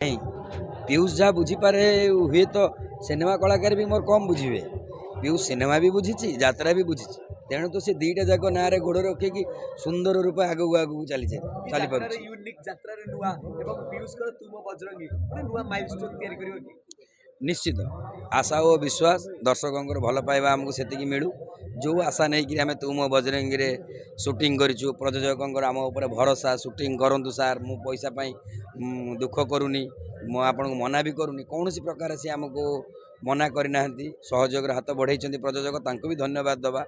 नहीं पीयूष जहाँ बुझीपे हुए तो सिनेमा कलाकार भी मोर कम बुझे। पीयूष सिनेमा भी बुझी यात्रा भी बुझी तेणु तो से दीटा जाक ना गोड़ रखिकी सुंदर रूप आगू आगू चली चली पार निश्चित आशा और विश्वास दर्शकों भल पाइबा आमको से मिलू जो आशा नहीं कि आम तुम बजरंगी रे शूटिंग करूँ प्रयोजकों आम उपर भरोसा शूटिंग करूँ सार मु पैसा दुख करूनी मु आपन को मना भी करूनी कौन सी प्रकार से आमको मना करना सहयोग हाथ बढ़ाई प्रयोजक तांको भी धन्यवाद दबा।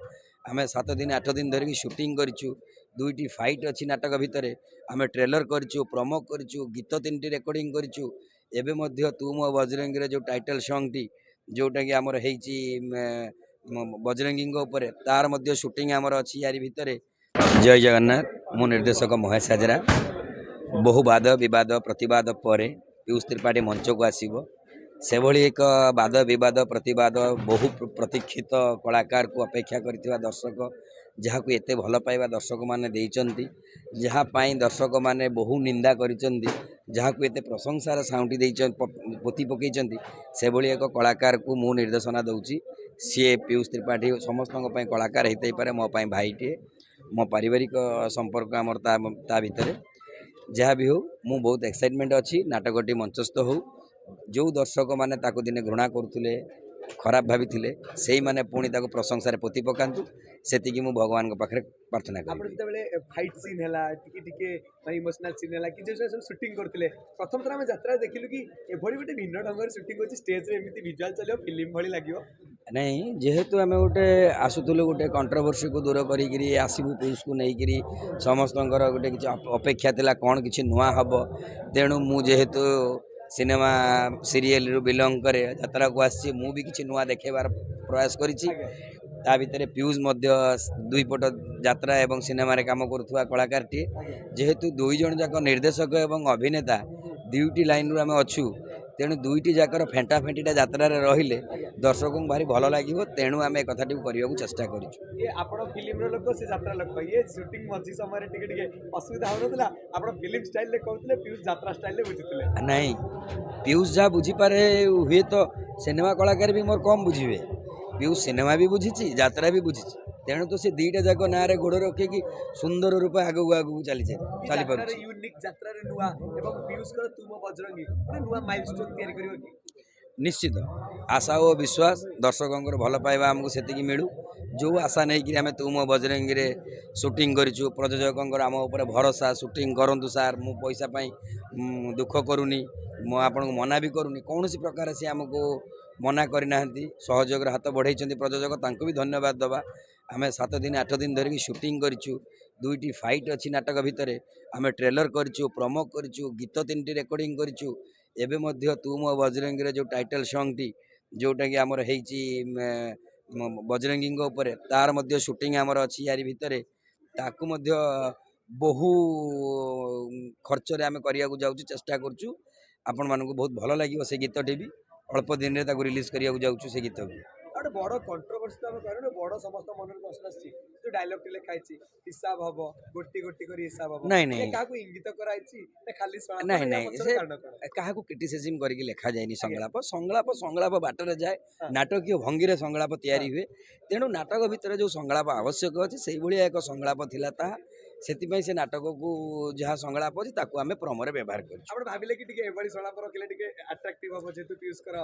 आम 7 दिन 8 दिन धरिकी शूटिंग करूँ दुईटी फाइट अच्छी नाटक भितर आम ट्रेलर करूँ प्रोमो करूँ गीत 3टी रेकर्डिंग करूँ एबे मध्य तू मो बजरंगी रे जो टाइटल सॉन्ग टी जोटा कि आमर हेची बजरंगी ऊपर तार मध्य शूटिंग आमर अच्छी यारी भितर। जय जगन्नाथ मो निर्देशक महेश हाजरा बहु वाद विवाद प्रतिवाद पर पीयूष त्रिपाठी मंच को आसीबो से भली एक वाद विवाद प्रतिवाद बहु प्रतीक्षित कलाकार को अपेक्षा करथिबा दर्शक जहाँ को एते भल पाइबा दर्शक माने देइचंती जहाँ पाई दर्शक माने बहु निंदा करिचंती जहाँ को एते प्रशंसार साउंटी देइचन पोती पकईचंती से भली एक कलाकार को मु निर्देशना दउची सी पीयूष त्रिपाठी समस्त कलाकार होते पारे मो पाई भाईटे मो पारिवारिक संपर्क आमर ता भितर जहाँ भी हो मु बहुत एक्साइटमेंट अच्छी नाटकटी मंचस्थ हो जो दर्शक माने ताको दिने घृणा करुले खराब भाभी से माने पुणी ताको प्रशंसार पोती पकातु सेतिकी मु भगवान को पाखरे प्रार्थना करी। फाइट सीन है इमोशनल सीन है कि जो शूटिंग करते प्रथम थर आम यात्रा देखिलु कि एभली गोटे भिन्न ढंग शूटिंग होची स्टेज रे एमती विजुअल चलो फिल्म भली लागियो नहीं जेहेतु आम गोटे आसुलु गोटे कंट्रोवर्सी को दूर करी आसबू पीयूष को लेकरी समस्त गोटे किसी अपेक्षा थिला कौन किसी नुआ हम तेणु मुझेतु सिनेमा सीरियल रु बिलंग करे यात्रा को आसी मु भी किसी नुआ देखेबार प्रयास करिछि ता भितर पीयूष मध्य दुई पट यात्रा एवं सिनेमा रे काम करुवा कलाकार टी जेहेतु दुई जन जाक निर्देशक एवं अभिनेता दुईटी लाइन रु आम अच्छू तेणु दुईटी जाकर फेंटा फेंटीटा यात्रा रहिले दर्शकों को भारी भल लगे तेणु आम एक कथाटी करने चेष्टा करूँ फिल्म लोक से यात्रा लोक ये शूटिंग मझी समय टिके असुविधा होना आप फिल्म स्टाइल कहते पीयूष यात्रा स्टाइल बुझुते नहीं पीयूष जहाँ बुझीपे हुए तो सिनेमा कलाकार भी मोर कम बुझे। पीयूष सिनेमा भी बुझी यात्रा भी बुझी तेणु तो से दीटा जाक ना गोड़ रखिकी सुंदर रूप आगू आगू चली पार निश्चित आशा और विश्वास दर्शकों भल पाइबा आमको से मिलू जो आशा नहीं कि आम तुम बजरंगी रे शूटिंग करूँ प्रयोजकों आम उपर भरोसा शूटिंग करूँ सार मु पैसा दुख करूनी मु आपन को मना भी करूनी कौन सी प्रकार से आमको मना करना सहयोग हाथ बढ़ाई प्रयोजक तांको भी धन्यवाद दबा। आम 7 दिन 8 दिन धरिकी शूटिंग करूँ दुईटी फाइट अच्छी नाटक भितर आम ट्रेलर करूँ प्रोमो करूँ गीत 3टी रेकर्डिंग करूँ एबे मध्य तू मो बजरंगी रे जो टाइटल सॉन्ग टी जोटा कि आमर हेची बजरंगी ऊपर तार मध्य शूटिंग आमर अच्छी यारी भितर ताकू मध्य बहु खर्च रे आम करिया जाऊँ चेष्टा करूँ आपण मानक बहुत भल लगे से गीत टी भी अल्प दिन रे ताकू रिलीज करिया जाऊँ से गीत भी गोटे बड़ कंट्रोवर्सी तो कह बड़ समस्त मन में प्रश्न आसी जो डायलॉग टी लिखाई हिसाब हम गोटी गोटी कर हिसाब हम नहीं नहीं क्या इंगित कराई खाली नहीं नहीं से क्या क्रिटिसिजम करके लिखा जाए संगलाप संगलाप संगलाप बाटर जाए नाटकीय भंगी रे संगलाप तैयारी हुए तेणु नाटक भितर जो संगलाप आवश्यक अच्छे से भाया एक संगलाप थिला ता सेतिपई से नाटक को जहाँ संगलाप अच्छी ताकू आम प्रमोरे व्यवहार कर भाविले कि एभली संगलाप रखिले टिके अट्रैक्टिव हम जेतु पीयूष कर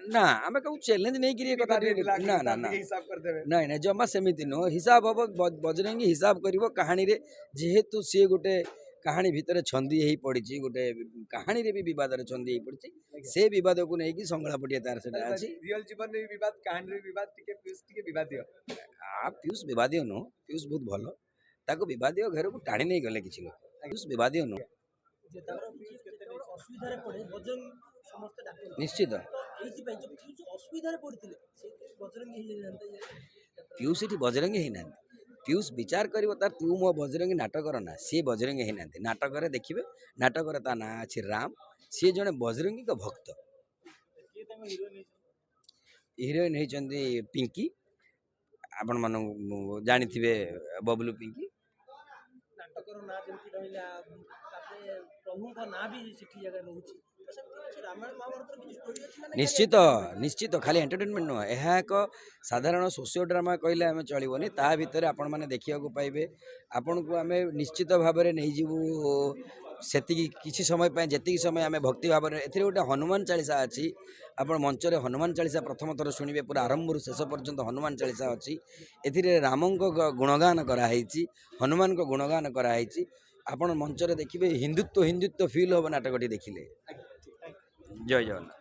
ना आम कहूँ चैलेंज नहीं करिए कथा ना ना ना हिसाब कर देबे नहीं नहीं जमा सेमिति नो हिसाब हम बजरंगी हिसाब करिवो कहानी रे जेहेतु सी गोटे कहानी भितर छंदी ही पड़ी गोटे कहानी रे भी विवाद रे छंदी ही पड़ी से विवाद को नहीं कि संगलापटिया तार सेटा अछि रियल जीवन रे विवाद कहानी रे विवाद टिके विवादिय आ पीयूष विवादिय नो पीयूष बहुत भलो ताको विवादिय घर को टाणी नहीं गले किछि लोग पीयूष विवादिय नो निश्चित पीयूष ये बजरंगी ही ना पीयूष विचार कर तू मो बजरंगी नाटक ना सी बजरंगी ही ना नाटक देखिए नाटक ना अच्छी राम सी जड़े बजरंगी का भक्त हिरोइन होती पिंकी आपण मान जानी थे बबलू पिंकी नाटकर ना जमी रहा प्रभु ना भी जगह रोचे ନିଶ୍ଚିତ ନିଶ୍ଚିତ ଖାଲି ଏଣ୍ଟରଟେନମେଣ୍ଟ ନୁହଁ, ଏହା ଏକ ସାଧାରଣ ସୋସିଓ ଡ୍ରାମା କହିଲେ ଆମେ ଚଳିବନି। ତା ଭିତରେ ଆପଣମାନେ ଦେଖିବାକୁ ପାଇବେ, ଆପଣଙ୍କୁ ଆମେ ନିଶ୍ଚିତ ଭାବରେ ନେଇଯିବୁ ସେତିକି କିଛି ସମୟ ପାଇଁ, ଯେତିକି ସମୟ ଆମେ ଭକ୍ତି ଭାବରେ। ଏଥିରେ ଗୋଟେ ହନୁମାନ ଚାଳିଶା ଅଛି, ଆପଣ ମଞ୍ଚରେ ହନୁମାନ ଚାଳିଶା ପ୍ରଥମ ଥର ଶୁଣିବେ, ପୁରା ଆରମ୍ଭରୁ ଶେଷ ପର୍ଯ୍ୟନ୍ତ ହନୁମାନ ଚାଳିଶା ଅଛି। ଏଥିରେ ରାମଙ୍କ ଗୁଣଗାନ କରାହେଇଛି, ହନୁମାନଙ୍କ ଗୁଣଗାନ କରାହେଇଛି। ଆପଣ ମଞ୍ଚରେ ଦେଖିବେ ହିନ୍ଦୁତ୍ୱ ହିନ୍ଦୁତ୍ୱ ଫିଲ୍ ହେବ ନାଟକଟି ଦେଖିଲେ। ଜୟ ଜଗନ୍ନାଥ।